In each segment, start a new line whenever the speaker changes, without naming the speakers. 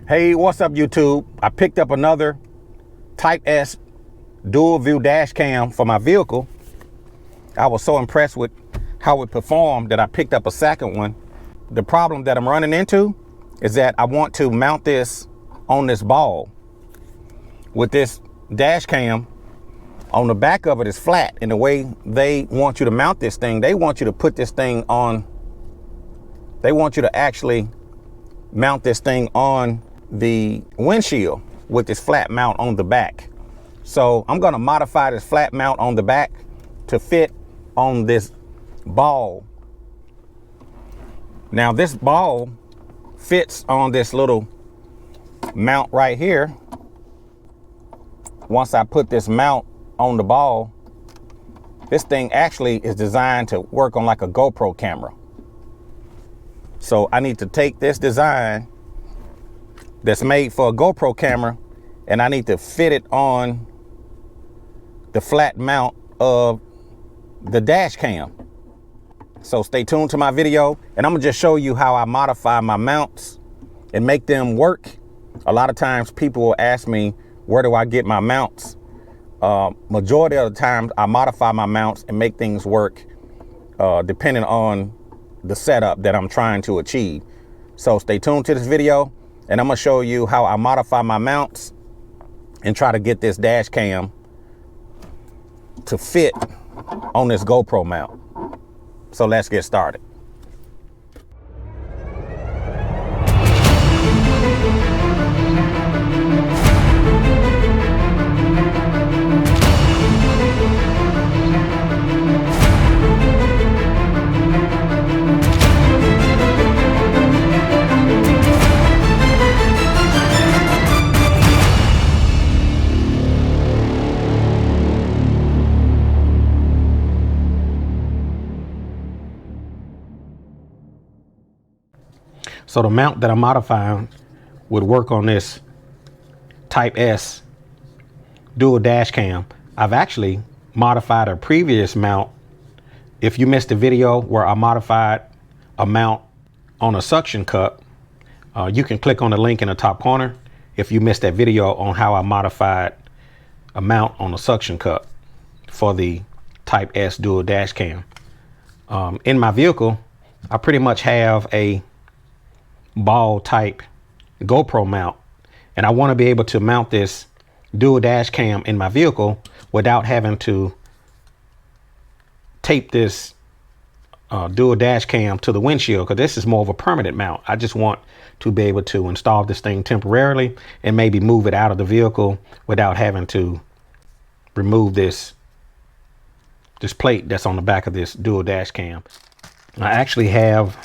Hey, what's up, YouTube? I picked up another Type S dual view dash cam for my vehicle. I was so impressed with how it performed that I picked up a second one. The problem that I'm running into is that I want to mount this on this ball. With this dash cam, on the back of it is flat, and the way they want you to mount this thing, they want you to put this thing on, they want you to actually mount this thing on the windshield with this flat mount on the back. So I'm going to modify this flat mount on the back to fit on this ball. Now this ball fits on this little mount right here. Once I put this mount on the ball, this thing actually is designed to work on like a GoPro camera. So I need to take this design that's made for a GoPro camera, and I need to fit it on the flat mount of the dash cam. So stay tuned to my video, and I'm gonna just show you how I modify my mounts and make them work. A lot of times people will ask me, where do I get my mounts? Majority of the times I modify my mounts and make things work depending on the setup that I'm trying to achieve. So stay tuned to this video, and I'm gonna show you how I modify my mounts and try to get this dash cam to fit on this GoPro mount. So let's get started. So the mount that I'm modifying would work on this Type S dual dash cam. I've actually modified a previous mount. If you missed the video where I modified a mount on a suction cup, you can click on the link in the top corner if you missed that video on how I modified a mount on a suction cup for the Type S dual dash cam. In my vehicle, I pretty much have a ball type GoPro mount, and I want to be able to mount this dual dash cam in my vehicle without having to tape this dual dash cam to the windshield, because this is more of a permanent mount. I just want to be able to install this thing temporarily and maybe move it out of the vehicle without having to remove this plate that's on the back of this dual dash cam. I actually have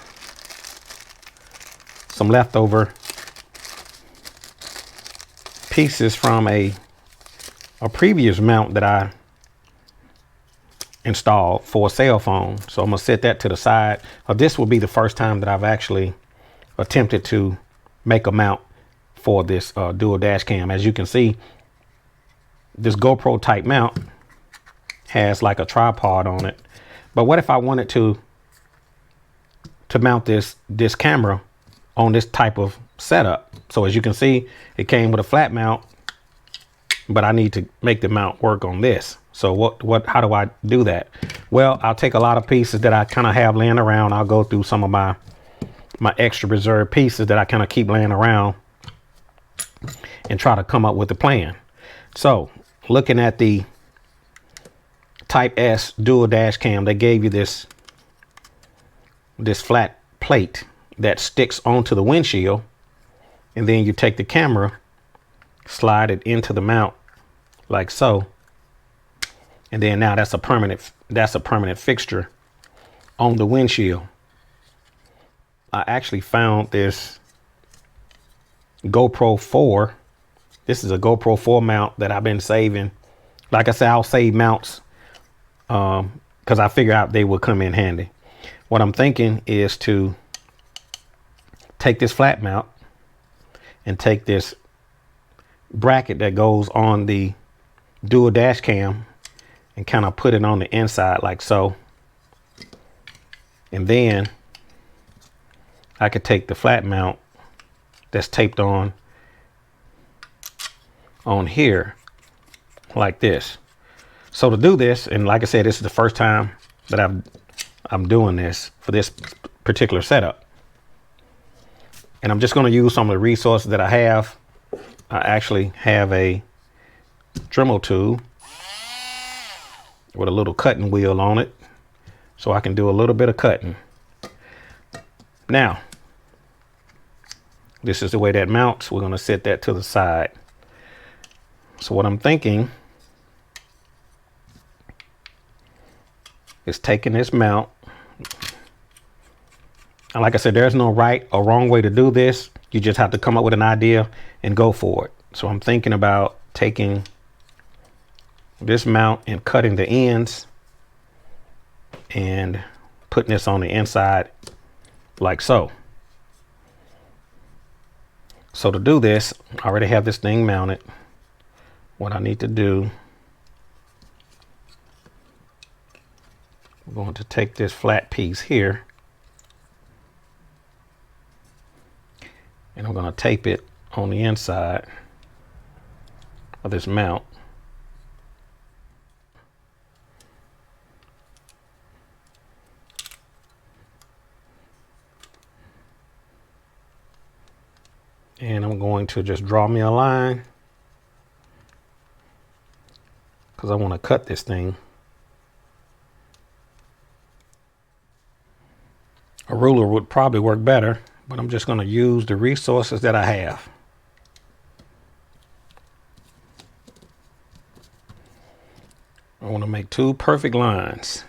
some leftover pieces from a previous mount that I installed for a cell phone. So I'm gonna set that to the side. This will be the first time that I've actually attempted to make a mount for this dual dash cam. As you can see, this GoPro type mount has like a tripod on it. But what if I wanted to mount this camera on this type of setup? So as you can see, it came with a flat mount, but I need to make the mount work on this. So how do I do that? Well, I'll take a lot of pieces that I kind of have laying around. I'll go through some of my extra reserve pieces that I kind of keep laying around and try to come up with a plan. So looking at the Type S dual dash cam, they gave you this flat plate that sticks onto the windshield, and then you take the camera, slide it into the mount like so, and then now that's a permanent fixture on the windshield. I actually found this GoPro 4. This is a GoPro 4 mount that I've been saving. Like I said, I'll save mounts because I figure out they will come in handy. What I'm thinking is to take this flat mount and take this bracket that goes on the dual dash cam and kind of put it on the inside like so. And then I could take the flat mount
that's taped on here like this. So to do this, and like I said, this is the first time that I'm doing this for this particular setup. And I'm just going to use some of the resources that I have. I actually have a Dremel tool with a little cutting wheel on it, so I can do a little bit of cutting. Now, this is the way that mounts. We're going to set that to the side. So what I'm thinking is taking this mount. And like I said, there's no right or wrong way to do this. You just have to come up with an idea and go for it. So I'm thinking about taking this mount and cutting the ends and putting this on the inside like so. So to do this, I already have this thing mounted. What I need to do, I'm going to take this flat piece here and I'm going to tape it on the inside of this mount. And I'm going to just draw me a line because I want to cut this thing. A ruler would probably work better, but I'm just going to use the resources that I have. I want to make 2 perfect lines.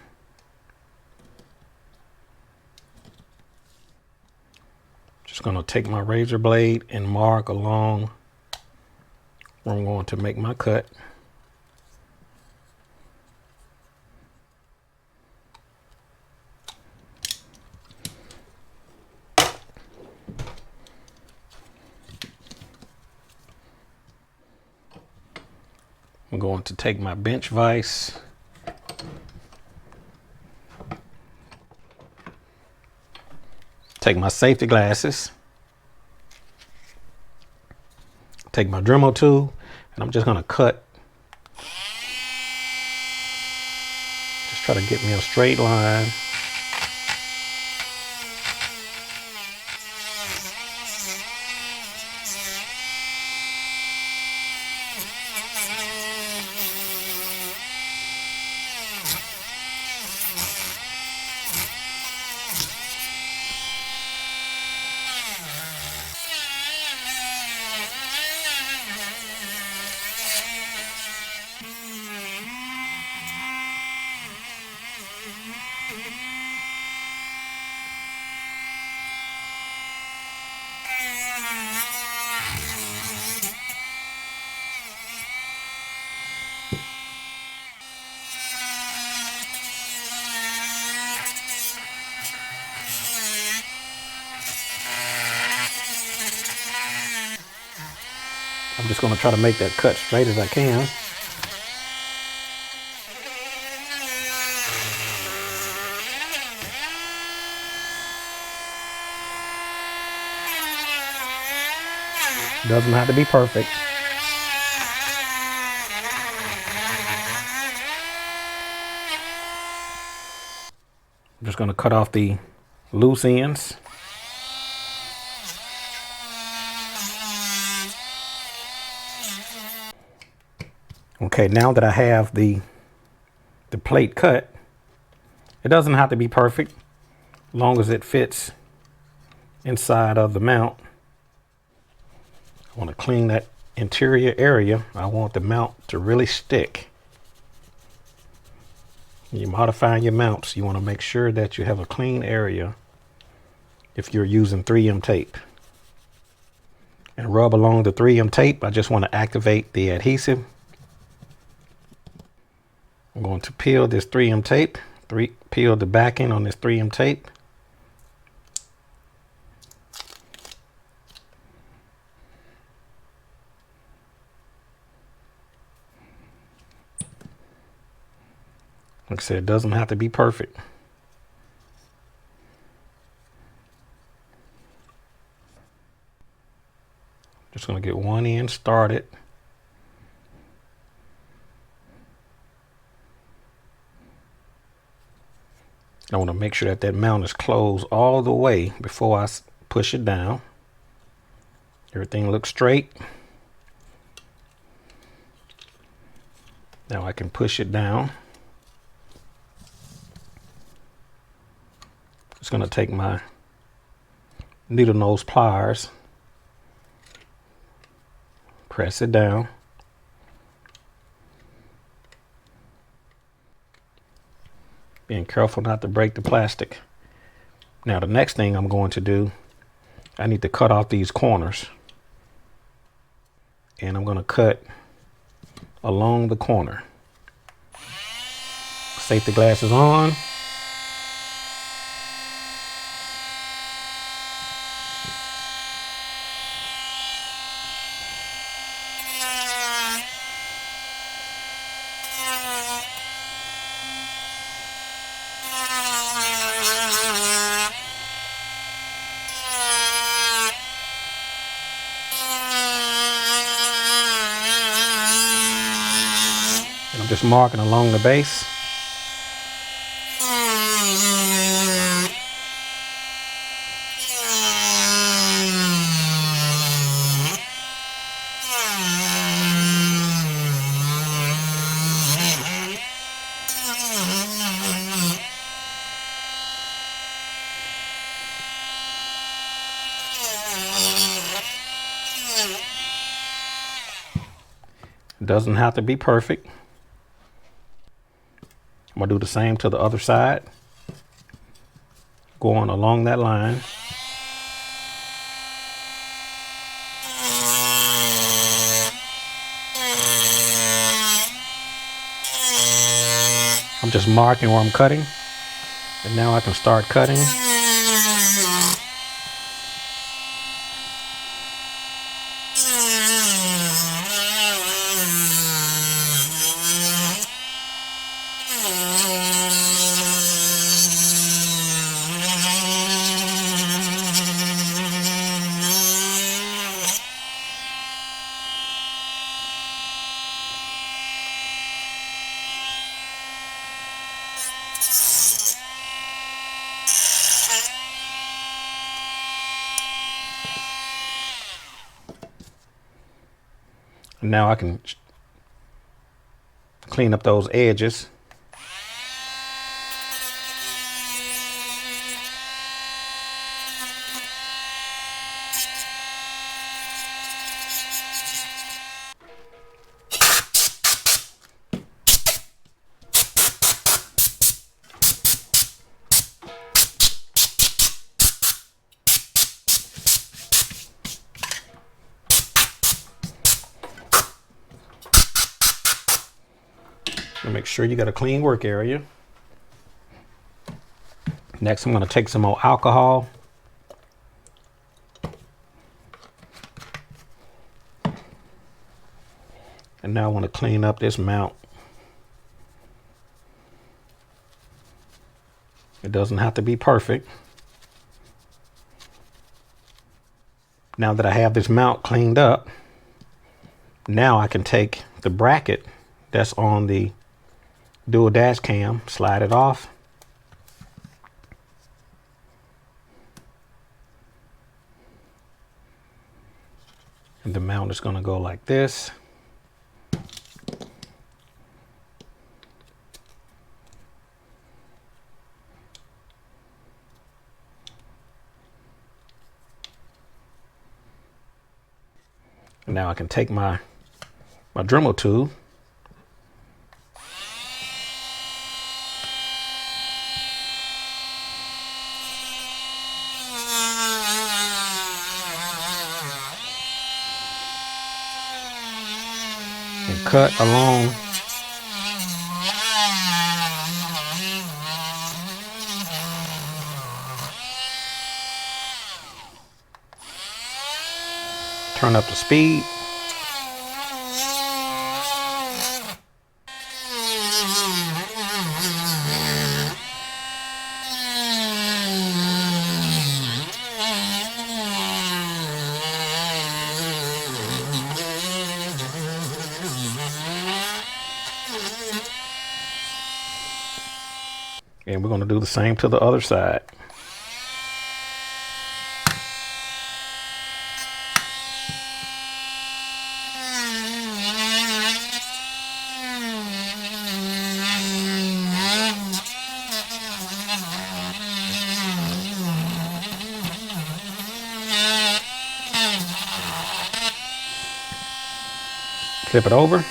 Just going to take my razor blade and mark along where I'm going to make my cut. I'm going to take my bench vise, take my safety glasses, take my Dremel tool, and I'm just going to cut. Just try to get me a straight line. I'm just going to try to make that cut straight as I can. Doesn't have to be perfect. I'm just going to cut off the loose ends. Okay, now that I have the plate cut, it doesn't have to be perfect, as long as it fits inside of the mount. I want to clean that interior area. I want the mount to really stick. When you're modifying your mounts, you want to make sure that you have a clean area if you're using 3M tape. And rub along the 3M tape. I just want to activate the adhesive. I'm going to peel this 3M tape, peel the backing on this 3M tape. Like I said, it doesn't have to be perfect. Just gonna get one end started. I want to make sure that that mount is closed all the way before I push it down. Everything looks straight. Now I can push it down. Just going to take my needle nose pliers, press it down. Being careful not to break the plastic. Now the next thing I'm going to do, I need to cut off these corners. And I'm going to cut along the corner. Safety glasses on. And I'm just marking along the base. Doesn't have to be perfect. I'm gonna do the same to the other side. Going along that line. I'm just marking where I'm cutting. And now I can start cutting. Now I can clean up those edges. And make sure you got a clean work area. Next, I'm going to take some more alcohol. And now I want to clean up this mount. It doesn't have to be perfect. Now that I have this mount cleaned up, now I can take the bracket that's on the dual dash cam, slide it off. And the mount is going to go like this. And now I can take my Dremel tool . And cut along turn up the speed. And we're going to do the same to the other side. Flip it over.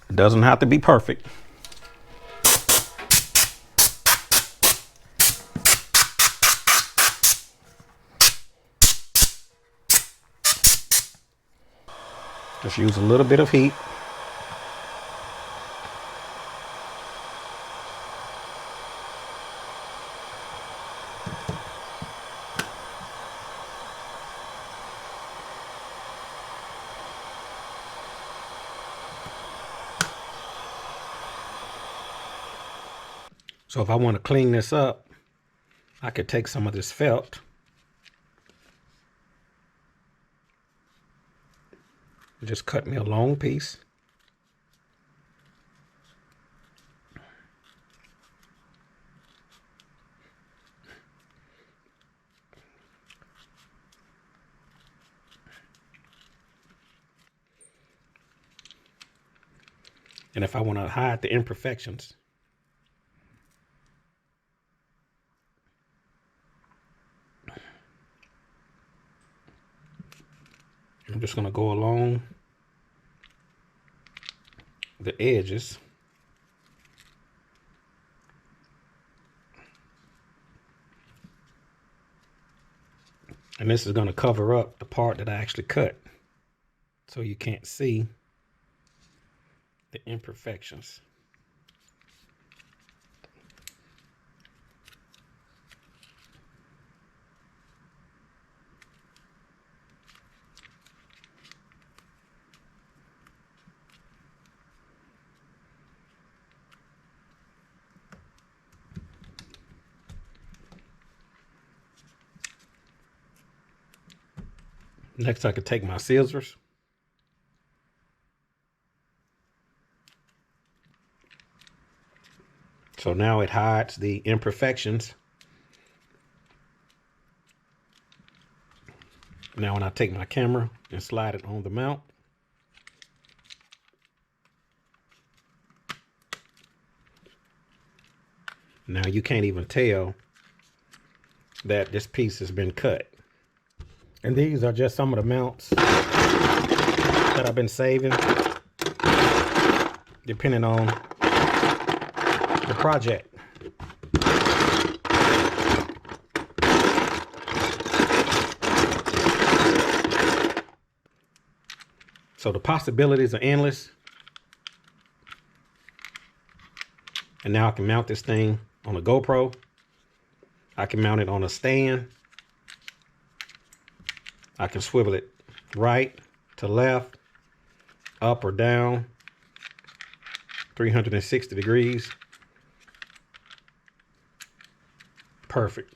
It doesn't have to be perfect. Just use a little bit of heat. So if I want to clean this up, I could take some of this felt and just cut me a long piece. And if I want to hide the imperfections, I'm just going to go along the edges. And this is going to cover up the part that I actually cut, so you can't see the imperfections. Next, I could take my scissors . So now it hides the imperfections. Now when I take my camera and slide it on the mount, now you can't even tell that this piece has been cut. And these are just some of the mounts that I've been saving, depending on the project. So the possibilities are endless. And now I can mount this thing on a GoPro. I can mount it on a stand. I can swivel it right to left, up or down, 360 degrees. Perfect.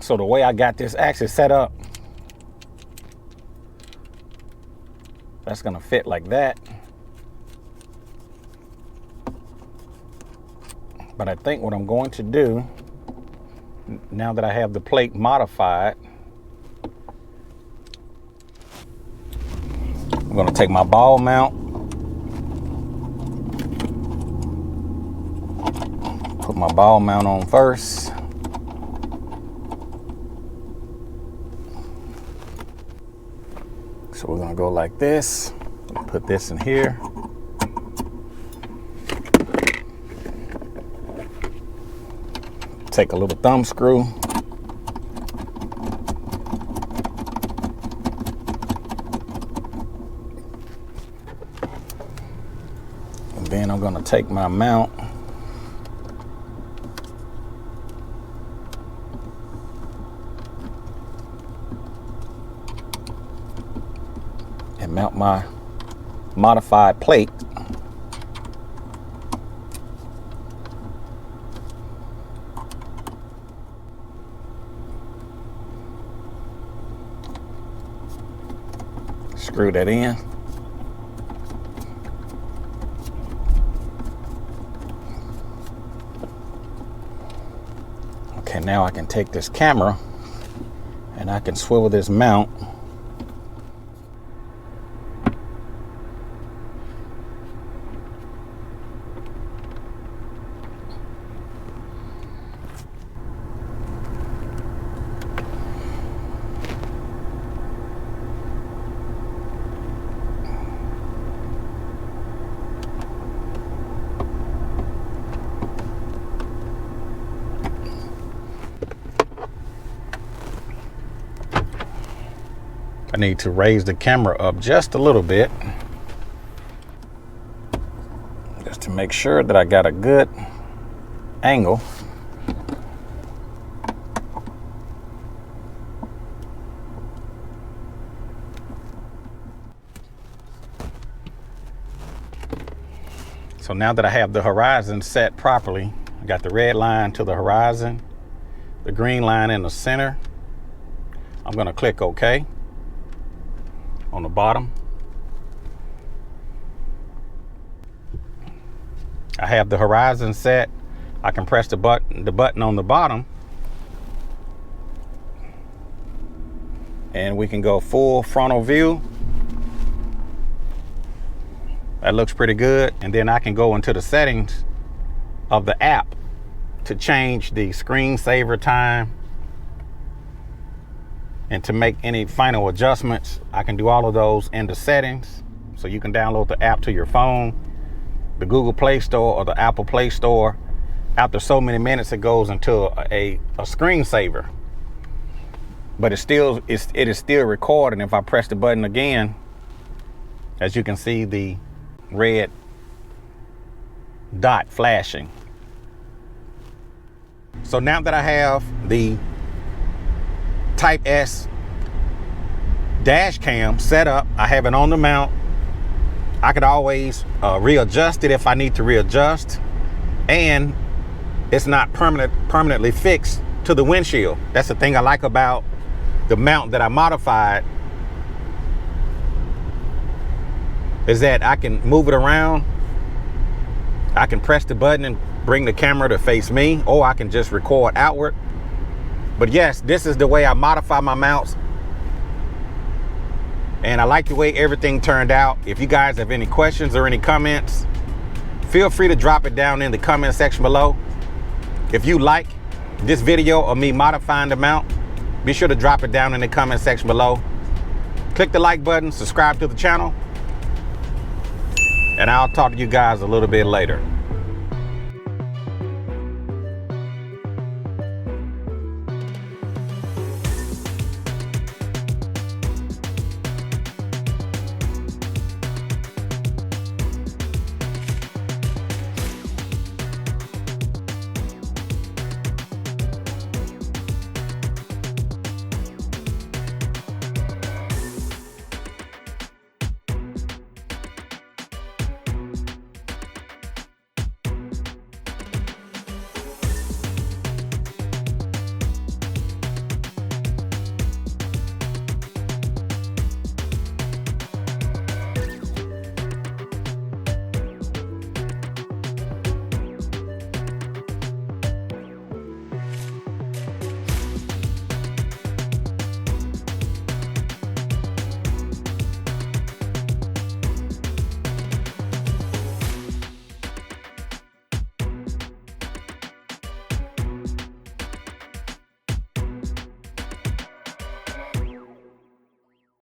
So the way I got this axis set up, that's gonna fit like that. But I think what I'm going to do, now that I have the plate modified, I'm going to take my ball mount, put my ball mount on first. So we're going to go like this, put this in here. Take a little thumb screw. Then I'm gonna take my mount and mount my modified plate. Screw that in. Okay, now I can take this camera and I can swivel this mount I need to raise the camera up just a little bit, just to make sure that I got a good angle. So now that I have the horizon set properly, I got the red line to the horizon, the green line in the center. I'm going to click OK on the bottom. I have the horizon set. I can press the button on the bottom, and we can go full frontal view. That looks pretty good. And then I can go into the settings of the app to change the screensaver time and to make any final adjustments. I can do all of those in the settings. So you can download the app to your phone, the Google Play Store or the Apple Play Store. After so many minutes, it goes into a screensaver. But it is still recording. If I press the button again, as you can see the red dot flashing. So now that I have the Type S dash cam set up, I have it on the mount. I could always readjust it if I need to readjust, and it's not permanently fixed to the windshield. That's the thing I like about the mount that I modified, is that I can move it around. I can press the button and bring the camera to face me, or I can just record outward. But yes, this is the way I modify my mounts, and I like the way everything turned out. If you guys have any questions or any comments, feel free to drop it down in the comment section below. If you like this video of me modifying the mount, be sure to drop it down in the comment section below. Click the like button, subscribe to the channel, and I'll talk to you guys a little bit later.